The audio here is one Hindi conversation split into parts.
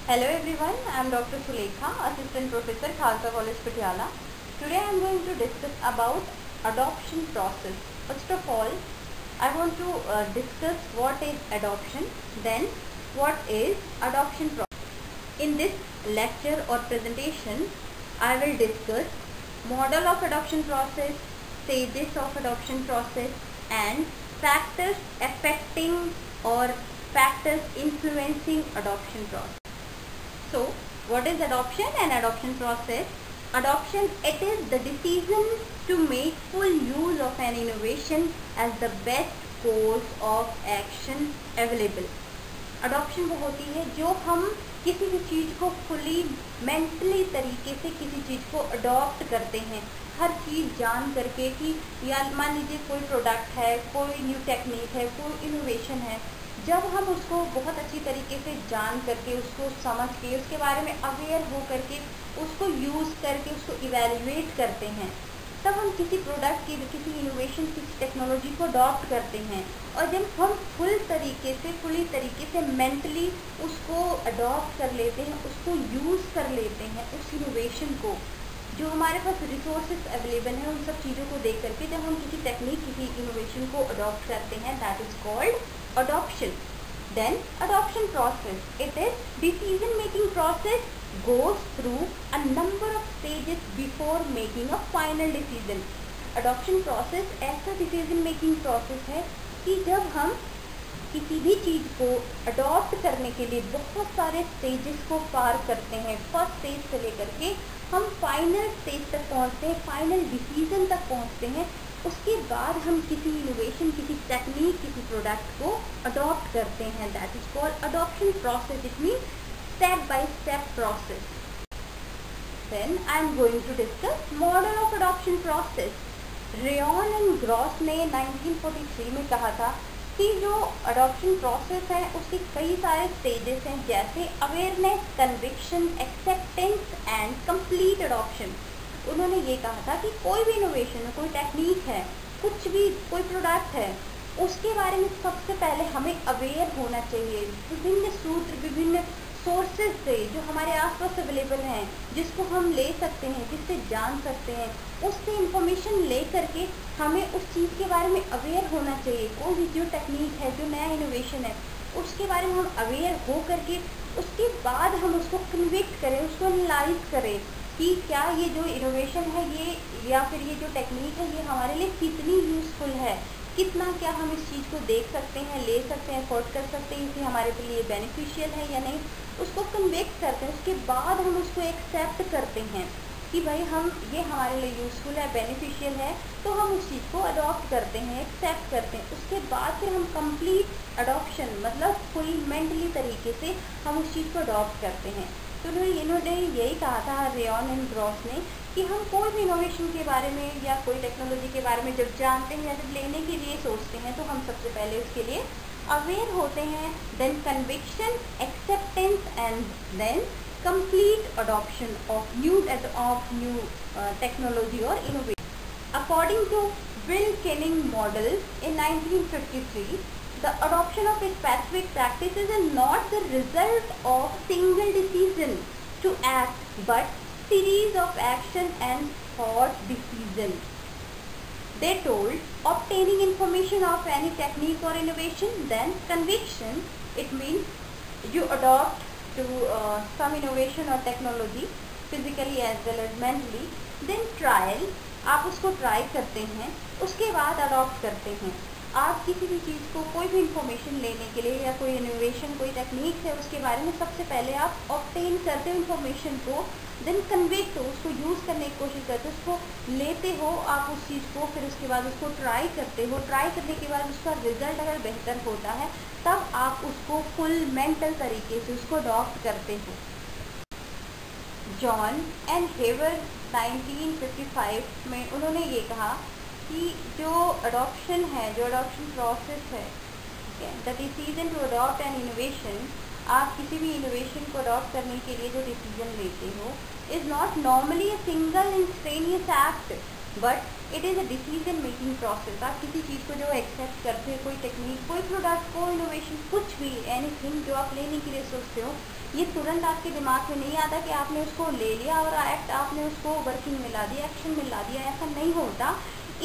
Hello everyone, I am Dr. Sulekha, Assistant Professor, Khalsa College, Patiala. Today I am going to discuss about adoption process. First of all, I want to discuss what is adoption, then what is adoption process. In this lecture or presentation, I will discuss model of adoption process, stages of adoption process and factors affecting or factors influencing adoption process. So, what is adoption and adoption process? Adoption, it is the decision to make full use of an innovation as the best course of action available. Adoption वो होती है जो हम किसी भी चीज़ को फुली मेंटली तरीके से किसी चीज़ को अडॉप्ट करते हैं, हर चीज़ जान करके कि या मान लीजिए कोई प्रोडक्ट है, कोई न्यू टेक्निक है, कोई इनोवेशन है, जब हम उसको बहुत अच्छी तरीके से जान करके उसको समझ के उसके बारे में अवेयर हो करके उसको यूज़ करके उसको इवेल्युएट करते हैं, तब हम किसी प्रोडक्ट की किसी इनोवेशन किसी टेक्नोलॉजी को अडॉप्ट करते हैं। और जब हम फुली तरीके से मेंटली उसको अडॉप्ट कर लेते हैं, उसको यूज़ कर लेते हैं, उस इनोवेशन को जो हमारे पास रिसोर्सेज अवेलेबल हैं उन सब चीज़ों को देख करके जब हम किसी टेक्निक किसी इनोवेशन को अडॉप्ट करते हैं, that is called adoption. Then adoption process, it is decision making process goes through a number of stages before making a final decision. Adoption process ऐसा decision making process है कि जब हम किसी भी चीज़ को अडॉप्ट करने के लिए बहुत सारे स्टेजेस को पार करते हैं, फर्स्ट स्टेज से लेकर के हम फाइनल स्टेज तक पहुंचते हैं, फाइनल डिसीजन तक पहुंचते हैं, उसके बाद हम किसी इनोवेशन किसी टेक्निक किसी प्रोडक्ट को अडॉप्ट करते हैं, that is called adoption process. It mean step by step process. Then I am going to discuss model of adoption process. Ryan and Gross ने 1943 में कहा था कि जो अडॉप्शन प्रोसेस है उसके कई सारे स्टेजेस हैं, जैसे awareness, conviction, acceptance and complete adoption. उन्होंने ये कहा था कि कोई भी इनोवेशन है, कोई टेक्निक है, कुछ भी कोई प्रोडक्ट है, उसके बारे में सबसे पहले हमें अवेयर होना चाहिए. विभिन्न सूत्र विभिन्न सोर्सेज से जो हमारे आसपास अवेलेबल हैं, जिसको हम ले सकते हैं, जिससे जान सकते हैं, उससे इंफॉर्मेशन ले करके हमें उस चीज़ के बारे में अवेयर होना चाहिए. कोई भी जो टेक्निक है, जो नया इनोवेशन है, उसके बारे में हम अवेयर हो करके उसके बाद हम उसको कन्विक्ट करें, उसको एनालाइज करें कि क्या ये जो इनोवेशन है ये या फिर ये जो टेक्निक है ये हमारे लिए कितनी यूज़फुल है, कितना क्या हम इस चीज़ को देख सकते हैं, ले सकते हैं, अफोर्ड कर सकते हैं, इसे हमारे लिए बेनिफिशियल है या नहीं, उसको कन्विक्ट करते हैं. उसके बाद हम उसको एक्सेप्ट करते हैं कि भाई हम ये हमारे लिए यूज़फुल है, बेनिफिशियल है, तो हम उस चीज़ को अडॉप्ट करते हैं, एक्सेप्ट करते हैं. उसके बाद फिर हम कंप्लीट अडॉप्शन मतलब फुल मेंटली तरीके से हम उस चीज़ को अडॉप्ट करते हैं. तो इन्होंने यही कहा था रेयन एंड ग्रॉस ने कि हम कोई भी इनोवेशन के बारे में या कोई टेक्नोलॉजी के बारे में जब जानते हैं या जब लेने के लिए सोचते हैं तो हम सबसे पहले उसके लिए अवेयर होते हैं. Then conviction, acceptance and then complete adoption of new technology और innovation. According to Bill Kenning model in 1953, the adoption of a specific practice is not the result of single decision to act, but series of action and thought decision. They told obtaining information of any technique or innovation, then conviction. It means you adopt to some innovation or technology physically as well as mentally. Then trial, आप उसको ट्राई करते हैं, उसके बाद अडॉप्ट करते हैं. आप किसी भी चीज़ को कोई भी इंफॉर्मेशन लेने के लिए या कोई इनोवेशन कोई टेक्निक है उसके बारे में सबसे पहले आप ऑब्टेन करते हो इंफॉर्मेशन को, देन कन्विक्ट हो, उसको यूज़ करने की कोशिश करते हो, उसको लेते हो आप उस चीज़ को, फिर उसके बाद उसको ट्राई करते हो. ट्राई करने के बाद उसका रिजल्ट अगर बेहतर होता है तब आप उसको फुल मेंटल तरीके से उसको अडॉप्ट करते हो. जॉन एंड हेवर 1955 में उन्होंने ये कहा कि जो अडॉप्शन है, जो अडॉप्शन प्रोसेस है, the decision to adopt an innovation, आप किसी भी इनोवेशन को अडॉप्ट करने के लिए जो डिसीजन लेते हो, is not normally a single instantaneous act. But it is a decision making process. आप किसी चीज़ को जो एक्सेप्ट करते हैं, कोई टेक्निक, कोई प्रोडक्ट, कोई इनोवेशन, कुछ भी, एनीथिंग जो आप लेने के लिए सोचते हो, ये तुरंत आपके दिमाग में नहीं आता कि आपने उसको ले लिया और आपने उसको वर्किंग में ला दिया, एक्शन में ला दिया। ऐसा नहीं होता।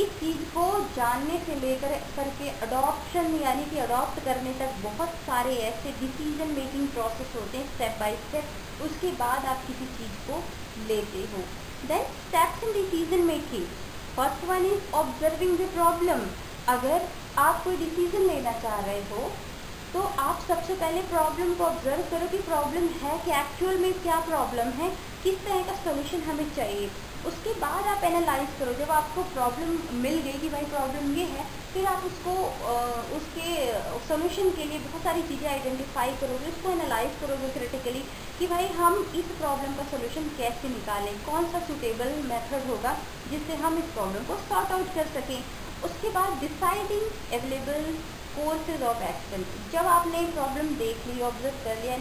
इस चीज़ को जानने से लेकर करके अडॉप्शन यानी कि अडॉप्ट करने तक बहुत सारे ऐसे डिसीजन मेकिंग प्रोसेस होते हैं, स्टेप बाय स्टेप। उसके बाद आप किसी चीज़ को लेते हो। Then steps in decision making, first one is observing the problem. अगर आप कोई डिसीजन लेना चाह रहे हो तो आप सबसे पहले प्रॉब्लम को ऑब्जर्व करो कि प्रॉब्लम है कि एक्चुअल में क्या प्रॉब्लम है, किस तरह का सोल्यूशन हमें चाहिए। उसके बाद आप एनालाइज करो। जब आपको प्रॉब्लम मिल गई कि भाई प्रॉब्लम ये है, फिर आप उसको उसके सोल्यूशन के लिए बहुत सारी चीज़ें आइडेंटिफाई करोगे, उसको एनालाइज करोगे क्रिटिकली कि भाई हम इस प्रॉब्लम का सोल्यूशन कैसे निकालें, कौन सा सूटेबल मेथड होगा जिससे हम इस प्रॉब्लम को सॉर्ट आउट कर सकें। उसके बाद deciding available courses of action. जब आपने प्रॉब्लम देख ली, ऑब्जर्व कर लिया,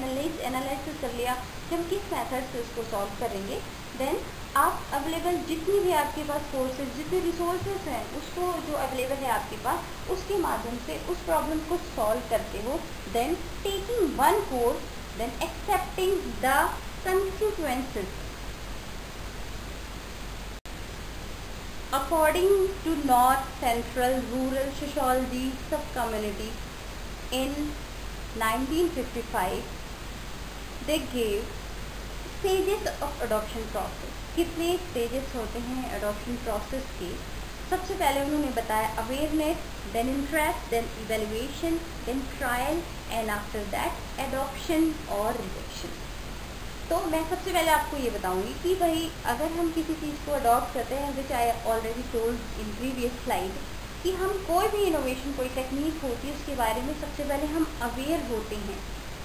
एनालिसिस कर लिया कि हम किस मेथड से उसको सॉल्व करेंगे, देन आप अवेलेबल जितनी भी आपके पास कोर्सेज, जितने रिसोर्सेज हैं, उसको जो अवेलेबल है आपके पास, उसके माध्यम से उस प्रॉब्लम को सॉल्व करते हो। Then taking one course, then accepting the consequences according to North Central Rural Sociology Subcommunity in 1955, they gave stages of adoption process. कितने stages होते हैं adoption process के? सबसे पहले उन्होंने बताया awareness, then interest, then evaluation, then trial, and after that adoption or rejection. तो मैं सबसे पहले आपको ये बताऊंगी कि भाई अगर हम किसी चीज़ को अडॉप्ट करते हैं, which I already told in previous slide, कि हम कोई भी इनोवेशन, कोई टेक्निक होती है, उसके बारे में सबसे पहले हम अवेयर होते हैं।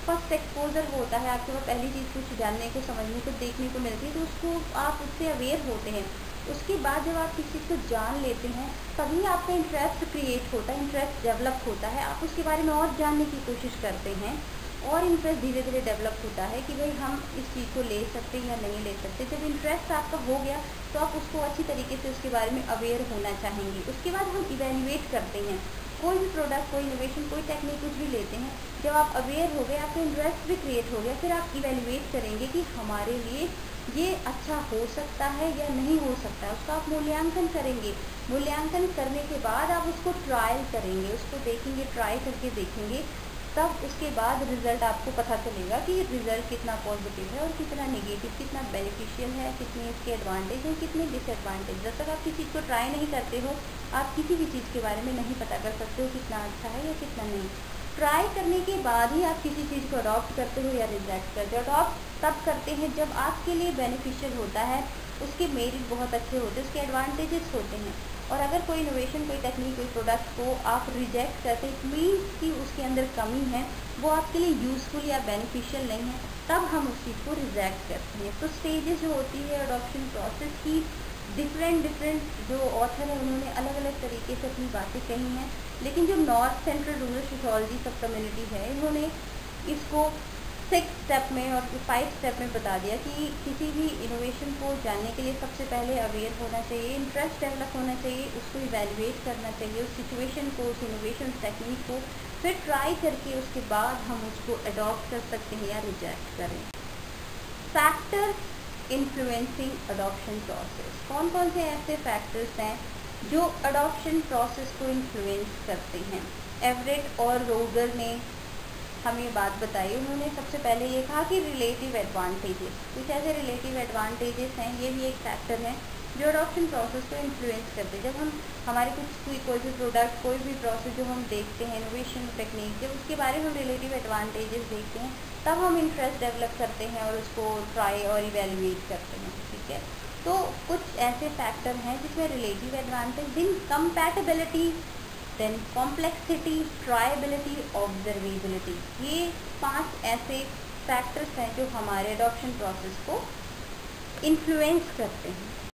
फर्स्ट एक्सपोजर होता है, आपके पास पहली चीज़ कुछ जानने को, समझने को, देखने को मिलती है, तो उसको आप उससे अवेयर होते हैं। उसके बाद जब आप किसी चीज़ को जान लेते हैं, तभी आपका इंटरेस्ट क्रिएट होता है, इंटरेस्ट डेवलप होता है, आप उसके बारे में और जानने की कोशिश करते हैं और इंटरेस्ट धीरे धीरे डेवलप होता है कि भाई हम इस चीज़ को ले सकते हैं या नहीं ले सकते। जब इंटरेस्ट आपका हो गया तो आप उसको अच्छी तरीके से उसके बारे में अवेयर होना चाहेंगे। उसके बाद हम इवैल्यूएट करते हैं कोई भी प्रोडक्ट, कोई इनोवेशन, कोई टेक्निक कुछ भी लेते हैं। जब आप अवेयर हो गए, आपका इंटरेस्ट भी क्रिएट हो गया, फिर आप इवैल्यूएट करेंगे कि हमारे लिए ये अच्छा हो सकता है या नहीं हो सकता है। उसका आप मूल्यांकन करेंगे। मूल्यांकन करने के बाद आप उसको ट्रायल करेंगे, उसको देखेंगे, ट्राई करके देखेंगे, तब उसके बाद रिज़ल्ट आपको पता चलेगा कि रिज़ल्ट कितना पॉजिटिव है और कितना नेगेटिव, कितना बेनिफिशियल है, कितने इसके एडवांटेज हैं, कितने डिसएडवांटेज। जब तक आप किसी चीज़ को ट्राई नहीं करते हो, आप किसी भी चीज़ के बारे में नहीं पता कर सकते हो कितना अच्छा है या कितना नहीं। ट्राई करने के बाद ही आप किसी चीज़ को अडॉप्ट करते हो या रिजेक्ट करते हो। अडॉप्ट तब करते हैं जब आपके लिए बेनिफिशियल होता है, उसके मेरिट बहुत अच्छे होते हैं, उसके एडवांटेजेस होते हैं। और अगर कोई इनोवेशन, कोई टेक्निक, कोई प्रोडक्ट को आप रिजेक्ट करते, इट मीन्स कि उसके अंदर कमी है, वो आपके लिए यूज़फुल या बेनिफिशियल नहीं है, तब हम उस चीज़ को रिजेक्ट करते हैं। तो स्टेजेस जो होती है अडॉप्शन प्रोसेस की, डिफरेंट जो ऑथर है उन्होंने अलग अलग तरीके से अपनी बातें कही हैं, लेकिन जो नॉर्थ सेंट्रल रूरल सोशियोलॉजी सब कम्युनिटी है, इन्होंने इसको 6 स्टेप में और 5 स्टेप में बता दिया कि किसी भी इनोवेशन को जानने के लिए सबसे पहले अवेयर होना चाहिए, इंटरेस्ट डेवलप होना चाहिए, उसको इवैल्यूएट करना चाहिए, उस सिचुएशन को, उस इनोवेशन टेक्निक को, फिर ट्राई करके उसके बाद हम उसको अडॉप्ट कर सकते हैं या रिजेक्ट करें। फैक्टर्स इन्फ्लुएंसिंग अडॉप्शन प्रोसेस, कौन कौन से ऐसे फैक्टर्स हैं जो अडॉप्शन प्रोसेस को इन्फ्लुएंस करते हैं? एवरेट और रोगर ने हमें बात बताई। उन्होंने सबसे पहले ये कहा कि रिलेटिव एडवांटेजेस, कुछ ऐसे रिलेटिव एडवांटेजेस हैं, ये भी एक फैक्टर है जो अडॉप्शन प्रोसेस को इन्फ्लुएंस करते हैं। जब हम हमारे कोई भी प्रोडक्ट, कोई भी प्रोसेस जो हम देखते हैं, इनोवेशन टेक्निक, जब उसके बारे में हम रिलेटिव एडवांटेजेस देखते हैं, तब हम इंटरेस्ट डेवलप करते हैं और उसको ट्राई और इवैल्यूएट करते हैं। ठीक है, तो कुछ ऐसे फैक्टर हैं जिसमें रिलेटिव एडवांटेज, दिन कंपैटिबिलिटी, देन कॉम्प्लेक्सिटी, ट्रायबिलिटी, ऑब्जर्वेबिलिटी, ये 5 ऐसे फैक्टर्स हैं जो हमारे अडॉप्शन प्रोसेस को इन्फ्लुएंस करते हैं।